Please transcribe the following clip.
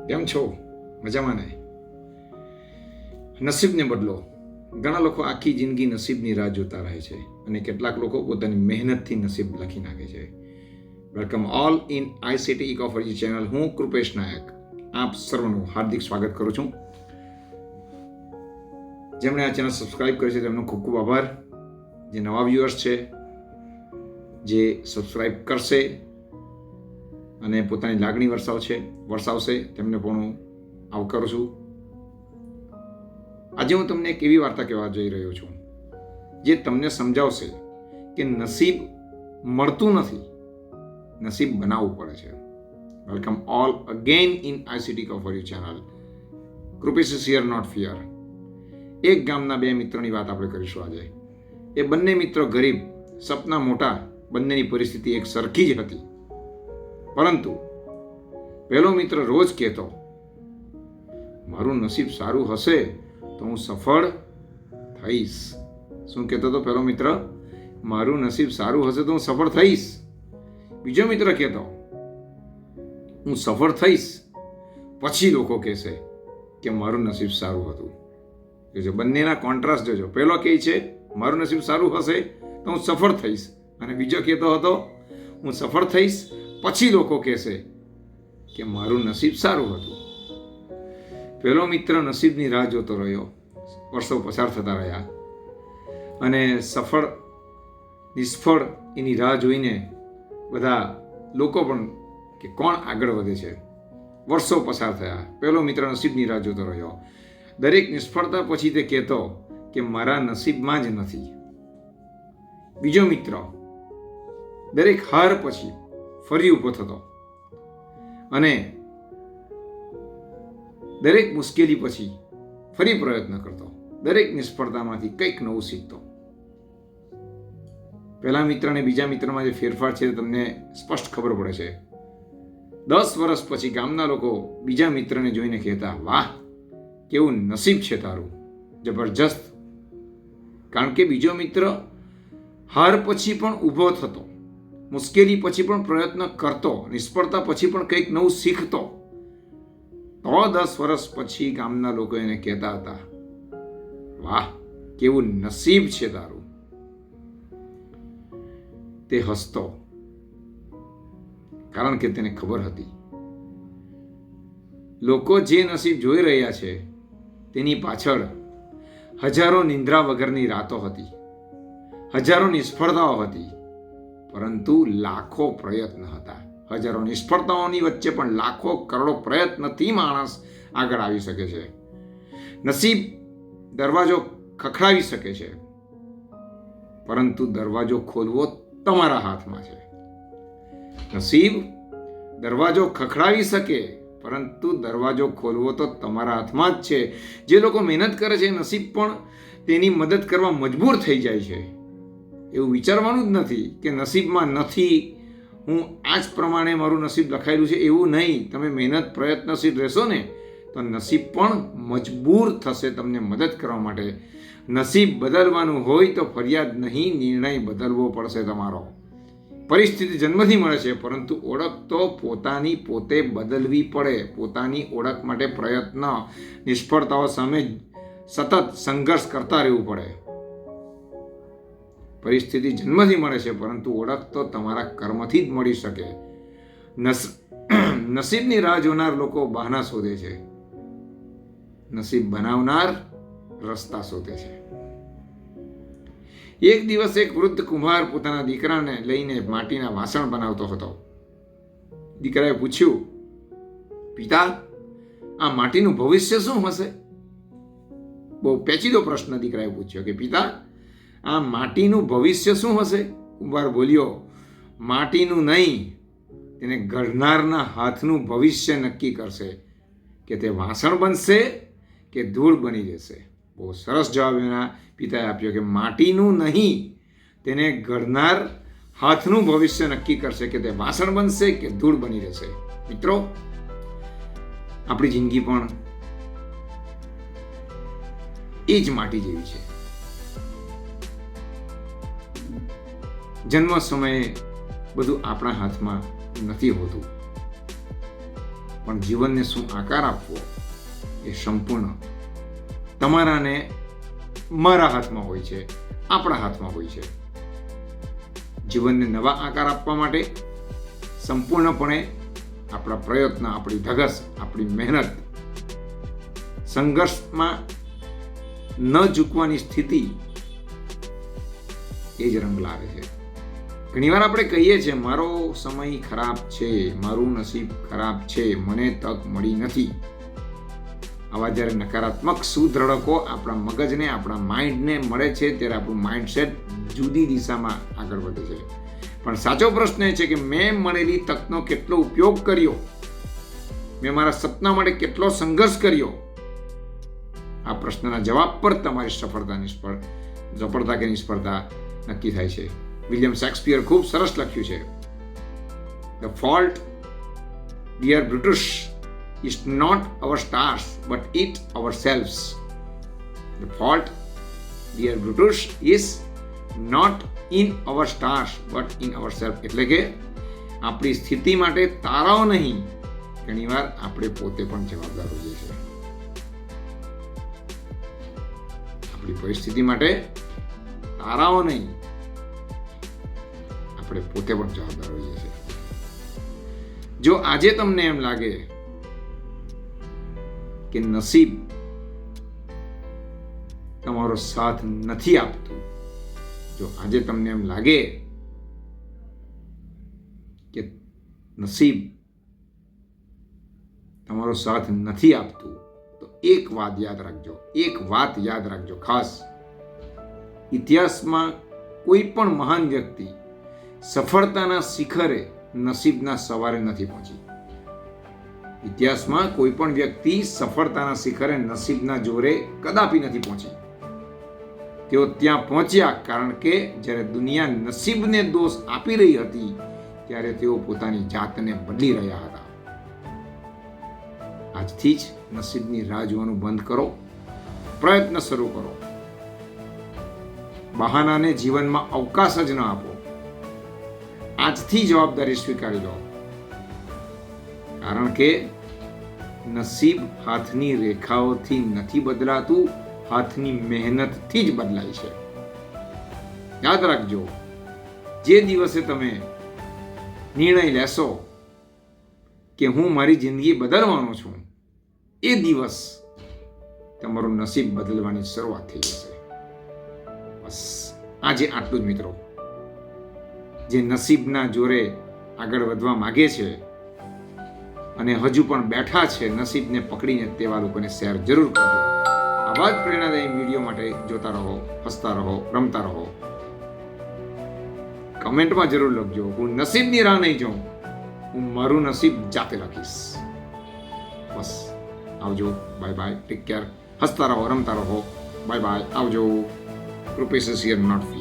કેમ છો? મજામાં ને? નસીબને બદલો. ઘણા લોકો આખી જિંદગી નસીબની રાહ જોતા રહે છે અને કેટલાક લોકો પોતાની મહેનતથી નસીબ લખી નાખે છે. વેલકમ ઓલ ઇન આઈસીટી ઇકોફરી ચેનલ. હું કૃપેશ નાયક આપ સર્વનું હાર્દિક સ્વાગત કરું છું. જેમણે આ ચેનલ સબસ્ક્રાઇબ કરી છે તેમનો ખૂબ ખૂબ આભાર. જે નવા વ્યુઅર્સ છે જે સબસ્ક્રાઇબ કરશે અને પોતાની લાગણી વરસાવશે તેમને પણ હું આવકારું છું. આજે હું તમને એક એવી વાર્તા કહેવા જઈ રહ્યો છું જે તમને સમજાવશે કે નસીબ મળતું નથી, નસીબ બનાવવું પડે છે. Welcome all again in ICT cover you channel. Krupesh is here not fear. એક ગામના બે મિત્રોની વાત આપણે કરીશું આજે. એ બંને મિત્રો ગરીબ, સપના મોટા, બંનેની પરિસ્થિતિ એક સરખી જ હતી. પરંતુ પહેલો મિત્ર રોજ કહેતો, મારું નસીબ સારું હશે તો હું સફળ થઈશ. શું કહેતો હતો પહેલો મિત્ર? મારું નસીબ સારું હશે તો હું સફળ થઈશ. બીજો મિત્ર કહેતો, હું સફળ થઈશ પછી લોકો કહેશે કે મારું નસીબ સારું હતું. જોજો બંનેના કોન્ટ્રાસ્ટ જોજો. પહેલો કહે છે મારું નસીબ સારું હશે તો હું સફળ થઈશ, અને બીજો કહેતો હતો હું સફળ થઈશ પછી લોકો કહેશે કે મારું નસીબ સારું હતું. પહેલો મિત્ર નસીબની રાહ જોતો રહ્યો. વર્ષો પસાર થતા રહ્યા અને સફળ નિષ્ફળ એની રાહ જોઈને બધા લોકો પણ કે કોણ આગળ વધે છે. વર્ષો પસાર થયા. પહેલો મિત્ર નસીબની રાહ જોતો રહ્યો. દરેક નિષ્ફળતા પછી તે કહેતો કે મારા નસીબમાં જ નથી. બીજો મિત્ર દરેક હાર પછી ફરી ઊભો થતો અને દરેક મુશ્કેલી પછી ફરી પ્રયત્ન કરતો. દરેક નિષ્ફળતામાંથી કંઈક નવું શીખતો. પહેલા મિત્ર અને બીજા મિત્રમાં જે ફેરફાર છે તમને સ્પષ્ટ ખબર પડે છે. 10 વર્ષ પછી ગામના લોકો બીજા મિત્રને જોઈને કહેતા, વાહ કેવું નસીબ છે તારું, જબરજસ્ત. કારણ કે બીજો મિત્ર હાર પછી પણ ઊભો થતો, મુશ્કેલી પછી પણ પ્રયત્ન કરતો, નિષ્ફળતા પછી પણ કંઈક નવું શીખતો. તો 10 વર્ષ પછી ગામના લોકો એને કહેતા હતા, વાહ કેવું નસીબ છે તારું. તે હસતો, કારણ કે તેને ખબર હતી લોકો જે નસીબ જોઈ રહ્યા છે તેની પાછળ હજારો નિંદ્રા વગરની રાતો હતી, હજારો નિષ્ફળતાઓ હતી, પરંતુ લાખો પ્રયત્ન હતા. હજારો નિષ્ફળતાઓની વચ્ચે પણ લાખો કરોડો પ્રયત્નથી માણસ આગળ આવી શકે છે. નસીબ દરવાજો ખખડાવી શકે છે, પરંતુ દરવાજો ખોલવો તમારા હાથમાં છે. નસીબ દરવાજો ખખડાવી શકે, પરંતુ દરવાજો ખોલવો તો તમારા હાથમાં જ છે. જે લોકો મહેનત કરે છે નસીબ પણ તેની મદદ કરવા મજબૂર થઈ જાય છે. એવું વિચારવાનું જ નથી કે નસીબમાં નથી, હું આ જ પ્રમાણે મારું નસીબ લખાયેલું છે, એવું નહીં. તમે મહેનત પ્રયત્નશીલ રહેશો ને તો નસીબ પણ મજબૂર થશે તમને મદદ કરવા માટે. નસીબ બદલવાનું હોય તો ફરિયાદ નહીં, નિર્ણય બદલવો પડશે તમારો. પરિસ્થિતિ જન્મથી મળે છે, પરંતુ ઓળખ તો પોતે બદલવી પડે. પોતાની ઓળખ માટે પ્રયત્ન, નિષ્ફળતાઓ સામે સતત સંઘર્ષ કરતા રહેવું પડે. પરિસ્થિતિ જન્મથી મળે છે, પરંતુ ઓળખ તો તમારા કર્મથી જ મળી શકે. નસીબની રાહ જોનાર લોકો બહાના શોધે છે, નસીબ બનાવનાર રસ્તા શોધે છે. એક દિવસ એક વૃદ્ધ કુંભાર પોતાના દીકરાને લઈને માટીના વાસણ બનાવતો હતો. દીકરાએ પૂછ્યું, પિતા, આ માટીનું ભવિષ્ય શું હશે? બહુ પેચીદો પ્રશ્ન દીકરાએ પૂછ્યો કે પિતા, આ માટીનું ભવિષ્ય શું હશે? કુંભાર બોલ્યો, માટીનું નહીં, તેને ઘડનારના હાથનું ભવિષ્ય નક્કી કરશે કે તે વાસણ બનશે કે ધૂળ બની જશે. બહુ સરસ જવાબ એના પિતાએ આપ્યો કે માટીનું નહીં, તેને ઘડનાર હાથનું ભવિષ્ય નક્કી કરશે કે તે વાસણ બનશે કે ધૂળ બની જશે. મિત્રો, આપણી જિંદગી પણ એ જ માટી જેવી છે. જન્મ સમયે બધું આપણા હાથમાં નથી હોતું, પણ જીવનને શું આકાર આપવો એ સંપૂર્ણ તમારા ને મારા હાથમાં હોય છે, આપણા હાથમાં હોય છે. જીવનને નવા આકાર આપવા માટે સંપૂર્ણપણે આપણા પ્રયત્ન, આપણી ધગસ, આપણી મહેનત, સંઘર્ષમાં ન ઝૂકવાની સ્થિતિ એ જ રંગ લાવે છે. ઘણીવાર આપણે કહીએ છીએ મારો સમય ખરાબ છે, મારું નસીબ ખરાબ છે, મને તક મળી નથી. આવા જ્યારે નકારાત્મક સુદ્રઢકો આપણા મગજને, આપણા માઇન્ડને મળે છે ત્યારે આપણું માઇન્ડસેટ જુદી દિશામાં આગળ વધે છે. પણ સાચો પ્રશ્ન એ છે કે મેં મળેલી તકનો કેટલો ઉપયોગ કર્યો, મેં મારા સપના માટે કેટલો સંઘર્ષ કર્યો. આ પ્રશ્નના જવાબ પર તમારી સફળતા કે નિષ્ફળતા નક્કી થાય છે. વિલિયમ શેક્સપિયર ખૂબ સરસ લખ્યું છે, the fault dear Brutus is not our stars but it ourselves. The fault, dear Brutus, is not in our stars but in ourselves. એટલે કે આપણી સ્થિતિ માટે તારાઓ નહીં, ઘણીવાર આપણે પોતે પણ જવાબદાર હોઈએ છીએ. આપણી પરિસ્થિતિ માટે તારાઓ નહીં, આપણે પોતે પણ જવાબદાર હોઈએ છીએ. જો આજે તમને એમ લાગે કે નસીબ તમારો સાથ નથી આપતું, જો આજે તમને એમ લાગે કે નસીબ તમારો સાથ નથી આપતું, તો એક વાત યાદ રાખજો ખાસ. ઇતિહાસમાં કોઈ પણ મહાન વ્યક્તિ સફળતાના શિખરે નસીબના સવારે નથી પહોંચી. ઇતિહાસમાં કોઈ પણ વ્યક્તિ સફળતાના શિખરે નસીબના જોરે કદાપી નથી પહોંચી. તેઓ ત્યાં પહોંચ્યા કારણ કે જ્યારે દુનિયા નસીબને દોષ આપી રહી હતી ત્યારે તેઓ પોતાની જાતને બદલી રહ્યા હતા. આજથી જ નસીબની રાહ જોવાનું બંધ કરો, પ્રયત્ન શરૂ કરો. બહાનાને જીવનમાં અવકાશ જ ન આપો. આજથી જવાબદારી સ્વીકારી લો, કારણ કે નસીબ હાથની રેખાઓથી નથી બદલાતું, હાથની મહેનતથી જ બદલાય છે. યાદ રાખજો, જે દિવસે તમે નિર્ણય લેશો કે હું મારી જિંદગી બદલવાનો છું, એ દિવસ તમારું નસીબ બદલવાની શરૂઆત થઈ જશે. બસ આજે આટલું જ મિત્રો. જે નસીબના જોરે આગળ વધવા માગે છે અને હજુ પણ બેઠા છે નસીબને પકડીને, તેવા લોકોને શેર જરૂર કરજો. આવા જ પ્રેરણાદાયી વિડીયો માટે જોતા રહો, હસતા રહો, રમતા રહો. કમેન્ટમાં જરૂર લખજો, હું નસીબની રાહ નહીં જોઉં, હું મારું નસીબ જાતે લખીશ. બસ આવજો, બાય બાય, ટેક કેર, હસતા રહો, રમતા રહો, બાય બાય, આવજો. Rupesh is here, not fear.